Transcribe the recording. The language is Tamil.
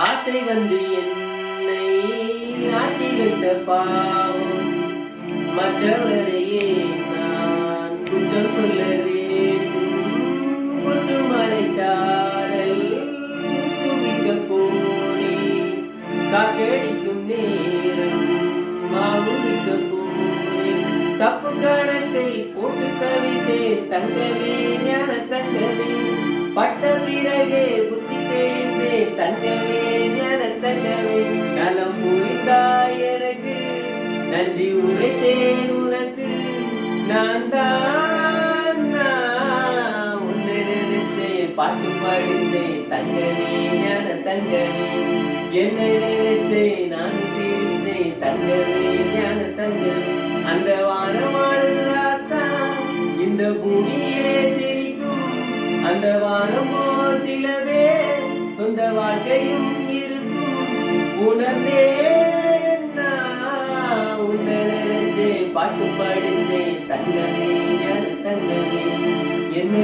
ஆசை வந்து என்னை ஆட்டி வைத்த பாவம் மற்றவரையே நான் குற்றம் சொல்ல வேண்டும். கொட்டு மலை சாரல் குவிக்க போனே காற்றடிக்கும் நேரம் மாவு விற்க போனே தப்பு கணக்கை போட்டு தவித்தேன் தங்கமே ஞான தங்கமே பட்ட பிறகே புத்தி தெளிந்தேன் தங்கமே ஞான தங்கமே நலம் புரிந்தாய் எனக்கு நன்றி உரைத்தேன் உனக்கு நான் தான் உன்னை நினைச்சேன் பாட்டு படிச்சேன் தங்கமே ஞான தங்கமே என்னை நினைச்சேன் நான் சிரிச்சேன் தங்கமே ஞான தங்கமே அந்த வானமாடுதான் இந்த பூமியே சிரிக்கும் அந்த வானம் போல் சிலவே சொந்த வாழ்க்கையும் இருக்கும் உணர்ந்தேன் உன்னை நினைச்சேன் பாட்டு படிச்சேன் தங்கமே ஞான தங்கமே என்ன